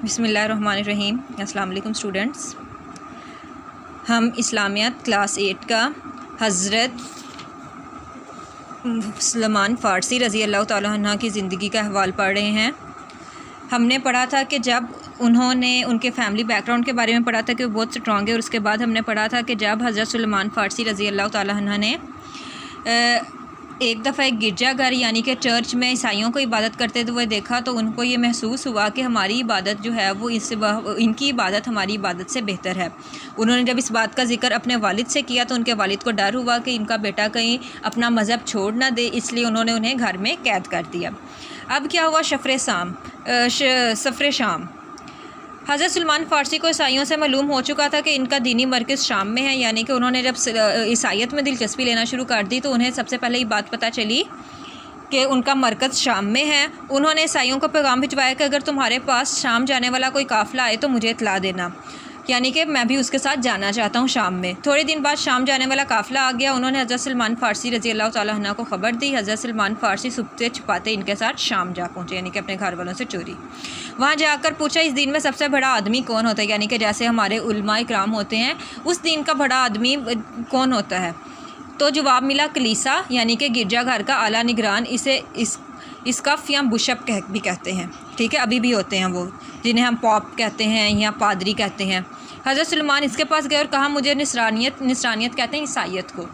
بسم اللہ الرحمن الرحیم۔ السلام علیکم اسٹوڈنٹس، ہم اسلامیات کلاس 8 کا حضرت سلمان فارسی رضی اللہ تعالیٰ عنہ کی زندگی کا احوال پڑھ رہے ہیں۔ ہم نے پڑھا تھا کہ جب انہوں نے ان کے فیملی بیک گراؤنڈ کے بارے میں پڑھا تھا کہ وہ بہت اسٹرانگ ہے، اور اس کے بعد ہم نے پڑھا تھا کہ جب حضرت سلمان فارسی رضی اللہ تعالیٰ عنہ نے ایک دفعہ ایک گرجا گھر یعنی کہ چرچ میں عیسائیوں کو عبادت کرتے ہوئے دیکھا تو ان کو یہ محسوس ہوا کہ ہماری عبادت جو ہے وہ ان کی عبادت ہماری عبادت سے بہتر ہے۔ انہوں نے جب اس بات کا ذکر اپنے والد سے کیا تو ان کے والد کو ڈر ہوا کہ ان کا بیٹا کہیں اپنا مذہب چھوڑ نہ دے، اس لیے انہوں نے انہیں گھر میں قید کر دیا۔ اب کیا ہوا؟ سفر شام۔ حضرت سلمان فارسی کو عیسائیوں سے معلوم ہو چکا تھا کہ ان کا دینی مرکز شام میں ہے، یعنی کہ انہوں نے جب عیسائیت میں دلچسپی لینا شروع کر دی تو انہیں سب سے پہلے یہ بات پتہ چلی کہ ان کا مرکز شام میں ہے۔ انہوں نے عیسائیوں کو پیغام بھجوایا کہ اگر تمہارے پاس شام جانے والا کوئی قافلہ آئے تو مجھے اطلاع دینا، یعنی کہ میں بھی اس کے ساتھ جانا چاہتا ہوں شام میں۔ تھوڑے دن بعد شام جانے والا قافلہ آ گیا۔ انہوں نے حضرت سلمان فارسی رضی اللہ تعالیٰ عنہ کو خبر دی۔ حضرت سلمان فارسی چھپتے چھپاتے ان کے ساتھ شام جا پہنچے، یعنی کہ اپنے گھر والوں سے چوری۔ وہاں جا کر پوچھا اس دین میں سب سے بڑا آدمی کون ہوتا ہے، یعنی کہ جیسے ہمارے علماء اکرام ہوتے ہیں، اس دین کا بڑا آدمی کون ہوتا ہے؟ تو جواب ملا کلیسا، یعنی کہ گرجا گھر کا اعلیٰ نگران، اس کا فیام بشپ بھی کہتے ہیں، ٹھیک ہے، ابھی بھی ہوتے ہیں وہ، جنہیں ہم پاپ کہتے ہیں یا پادری کہتے ہیں۔ حضرت سلمان اس کے پاس گئے اور کہا مجھے نصرانیت کہتے ہیں عیسائیت کو،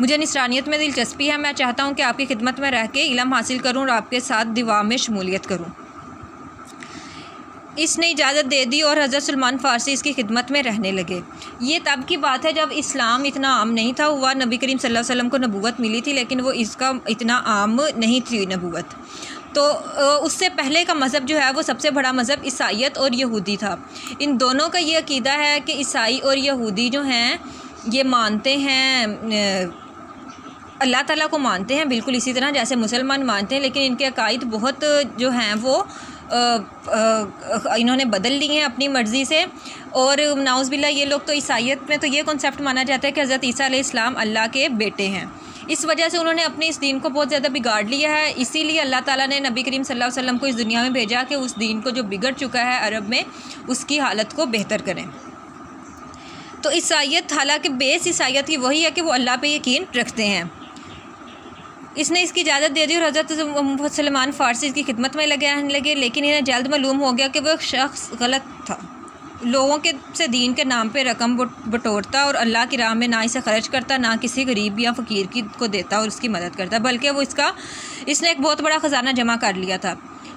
مجھے نصرانیت میں دلچسپی ہے، میں چاہتا ہوں کہ آپ کی خدمت میں رہ کے علم حاصل کروں اور آپ کے ساتھ دیوا میں شمولیت کروں۔ اس نے اجازت دے دی اور حضرت سلمان فارسی اس کی خدمت میں رہنے لگے۔ یہ تب کی بات ہے جب اسلام اتنا عام نہیں تھا ہوا۔ نبی کریم صلی اللہ علیہ وسلم کو نبوت ملی تھی، لیکن وہ اس کا اتنا عام نہیں تھی نبوت۔ تو اس سے پہلے کا مذہب جو ہے وہ سب سے بڑا مذہب عیسائیت اور یہودی تھا۔ ان دونوں کا یہ عقیدہ ہے کہ عیسائی اور یہودی جو ہیں یہ مانتے ہیں اللہ تعالیٰ کو، مانتے ہیں بالکل اسی طرح جیسے مسلمان مانتے ہیں، لیکن ان کے عقائد بہت جو ہیں وہ انہوں نے بدل لی ہیں اپنی مرضی سے۔ اور نعوذ باللہ یہ لوگ تو عیسائیت میں تو یہ کنسیپٹ مانا جاتا ہے کہ حضرت عیسیٰ علیہ السلام اللہ کے بیٹے ہیں۔ اس وجہ سے انہوں نے اپنے اس دین کو بہت زیادہ بگاڑ لیا ہے، اسی لیے اللہ تعالیٰ نے نبی کریم صلی اللہ علیہ وسلم کو اس دنیا میں بھیجا کہ اس دین کو جو بگڑ چکا ہے عرب میں اس کی حالت کو بہتر کریں۔ تو عیسائیت، حالانکہ بیس عیسائیت کی وہی ہے کہ وہ اللہ پہ یقین رکھتے ہیں۔ اس نے اس کی اجازت دے دی اور حضرت سلمان فارسی اس کی خدمت میں رہنے لگے، لیکن انہیں جلد معلوم ہو گیا کہ وہ ایک شخص غلط تھا، لوگوں سے دین کے نام پہ رقم بٹورتا اور اللہ کی راہ میں نہ اسے خرچ کرتا، نہ کسی غریب یا فقیر کو دیتا اور اس کی مدد کرتا، بلکہ وہ اس نے ایک بہت بڑا خزانہ جمع کر لیا تھا۔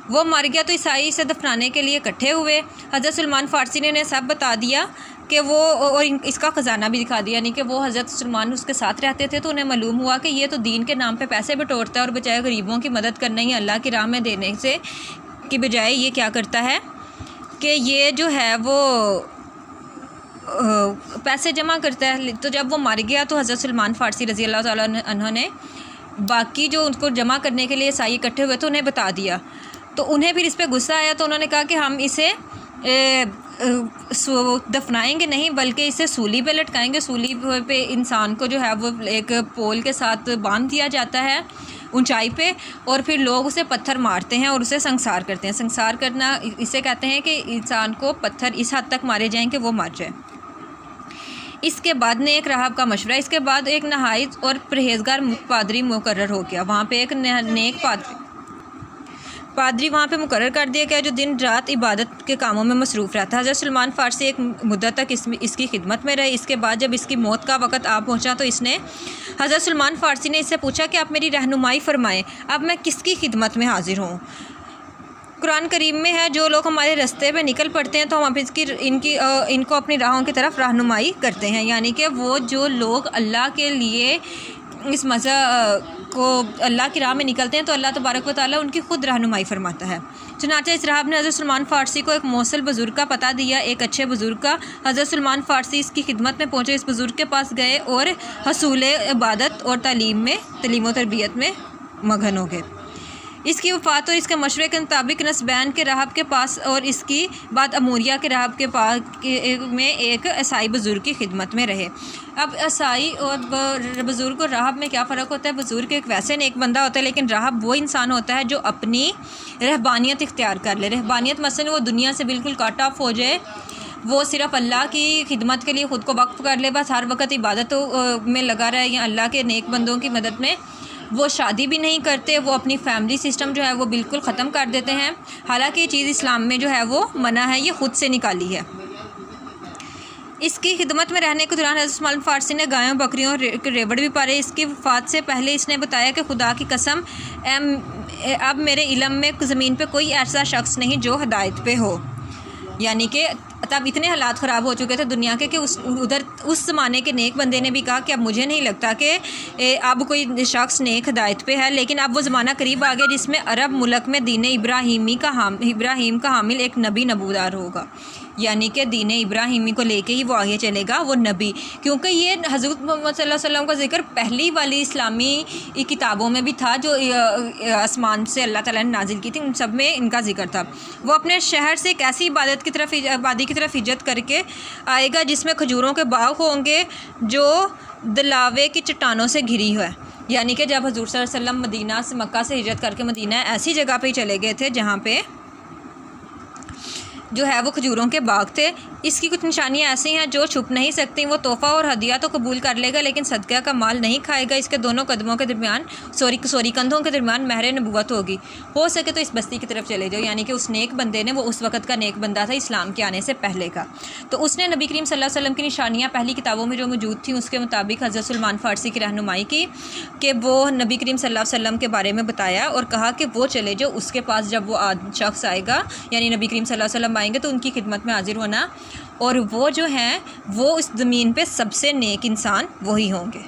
وہ مر گیا تو عیسائی اسے دفنانے کے لیے اکٹھے ہوئے۔ حضرت سلمان فارسی نے انہیں سب بتا دیا کہ وہ، اور اس کا خزانہ بھی دکھا دیا، یعنی کہ وہ حضرت سلمان اس کے ساتھ رہتے تھے، تو انہیں معلوم ہوا کہ یہ تو دین کے نام پہ پیسے بٹورتا ہے اور بجائے غریبوں کی مدد کرنا ہی اللہ کی راہ میں دینے سے کی بجائے یہ کیا کرتا ہے کہ یہ جو ہے وہ پیسے جمع کرتا ہے۔ تو جب وہ مر گیا تو حضرت سلمان فارسی رضی اللہ تعالیٰ عنہ نے باقی جو ان کو جمع کرنے کے لیے عیسائی اکٹھے ہوئے تو انہیں بتا دیا، تو انہیں پھر اس پہ غصہ آیا، تو انہوں نے کہا کہ ہم اسے دفنائیں گے نہیں بلکہ اسے سولی پہ لٹکائیں گے۔ سولی پہ انسان کو جو ہے وہ ایک پول کے ساتھ باندھ دیا جاتا ہے اونچائی پہ، اور پھر لوگ اسے پتھر مارتے ہیں اور اسے سنسار کرتے ہیں۔ سنسار کرنا اسے کہتے ہیں کہ انسان کو پتھر اس حد تک مارے جائیں کہ وہ مر جائے۔ اس کے بعد نیک راہب کا مشورہ، اس کے بعد ایک نہایت اور پرہیزگار پادری مقرر ہو گیا۔ وہاں پہ ایک نیک پادری وہاں پہ مقرر کر دیا گیا جو دن رات عبادت کے کاموں میں مصروف رہتا۔ حضرت سلمان فارسی ایک مدت تک اس کی خدمت میں رہے۔ اس کے بعد جب اس کی موت کا وقت آ پہنچا تو حضرت سلمان فارسی نے اس سے پوچھا کہ آپ میری رہنمائی فرمائیں، اب میں کس کی خدمت میں حاضر ہوں؟ قرآن کریم میں ہے جو لوگ ہمارے رستے پہ نکل پڑتے ہیں تو ہم ان کو اپنی راہوں کی طرف رہنمائی کرتے ہیں، یعنی کہ وہ جو لوگ اللہ کے لیے اس مذہب کو اللہ کی راہ میں نکلتے ہیں تو اللہ تبارک و تعالیٰ ان کی خود رہنمائی فرماتا ہے۔ چنانچہ اس راہب نے حضرت سلمان فارسی کو ایک موصل بزرگ کا پتہ دیا، ایک اچھے بزرگ کا۔ حضرت سلمان فارسی اس کی خدمت میں پہنچے، اس بزرگ کے پاس گئے اور حصول عبادت اور تعلیم و تربیت میں مگن ہو گئے۔ اس کی وفات اور اس کے مشورے کے مطابق نسبین کے راہب کے پاس اور اس کی بعد اموریہ کے راہب کے پاس میں ایک عیسائی بزرگ کی خدمت میں رہے۔ اب عیسائی اور بزرگ اور راہب میں کیا فرق ہوتا ہے؟ بزرگ ایک ویسے نیک بندہ ہوتا ہے، لیکن راہب وہ انسان ہوتا ہے جو اپنی رہبانیت اختیار کر لے۔ رہبانیت مثلا وہ دنیا سے بالکل کٹ آف ہو جائے، وہ صرف اللہ کی خدمت کے لیے خود کو وقف کر لے، بس ہر وقت عبادت میں لگا رہے یا اللہ کے نیک بندوں کی مدد میں۔ وہ شادی بھی نہیں کرتے، وہ اپنی فیملی سسٹم جو ہے وہ بالکل ختم کر دیتے ہیں، حالانکہ یہ چیز اسلام میں جو ہے وہ منع ہے، یہ خود سے نکالی ہے۔ اس کی خدمت میں رہنے کے دوران حضرت سلمان فارسی نے گایوں بکریوں کے ریوڑ بھی پالے۔ اس کی وفات سے پہلے اس نے بتایا کہ خدا کی قسم اب میرے علم میں زمین پہ کوئی ایسا شخص نہیں جو ہدایت پہ ہو، یعنی کہ تب اتنے حالات خراب ہو چکے تھے دنیا کے کہ اس زمانے کے نیک بندے نے بھی کہا کہ اب مجھے نہیں لگتا کہ اب کوئی شخص نیک ہدایت پہ ہے، لیکن اب وہ زمانہ قریب آ گیا جس میں عرب ملک میں دین ابراہیم کا حامل ایک نبی نبودار ہوگا، یعنی کہ دین ابراہیمی کو لے کے ہی وہ آگے چلے گا، وہ نبی، کیونکہ یہ حضرت محمد صلی اللہ علیہ وسلم کا ذکر پہلی والی اسلامی کتابوں میں بھی تھا جو آسمان سے اللہ تعالیٰ نے نازل کی تھی، ان سب میں ان کا ذکر تھا۔ وہ اپنے شہر سے ایک ایسی آبادی کی طرف ہجرت کر کے آئے گا جس میں کھجوروں کے باغ ہوں گے جو دلاوے کی چٹانوں سے گھری ہے، یعنی کہ جب حضور صلی اللہ علیہ وسلم مدینہ سے مکہ سے ہجرت کر کے مدینہ ایسی جگہ پہ ہی چلے گئے تھے جہاں پہ جو ہے وہ کھجوروں کے باغ تھے۔ اس کی کچھ نشانیاں ایسی ہیں جو چھپ نہیں سکتی۔ وہ تحفہ اور ہدیہ تو قبول کر لے گا لیکن صدقہ کا مال نہیں کھائے گا۔ اس کے دونوں قدموں کے درمیان کندھوں کے درمیان مہر نبوت ہوگی۔ ہو سکے تو اس بستی کی طرف چلے جاؤ، یعنی کہ اس نیک بندے نے، وہ اس وقت کا نیک بندہ تھا اسلام کے آنے سے پہلے کا، تو اس نے نبی کریم صلی اللہ علیہ وسلم کی نشانیاں پہلی کتابوں میں جو موجود تھیں اس کے مطابق حضرت سلمان فارسی کی رہنمائی کی کہ وہ نبی کریم صلی اللہ علیہ وسلم کے بارے میں بتایا اور کہا کہ وہ چلے جو اس کے پاس جب وہ شخص آئے گا، یعنی نبی کریم صلی اللہ علیہ وسلم آئیں گے تو ان کی خدمت میں حاضر ہونا، اور وہ جو ہیں وہ اس زمین پہ سب سے نیک انسان وہی ہوں گے۔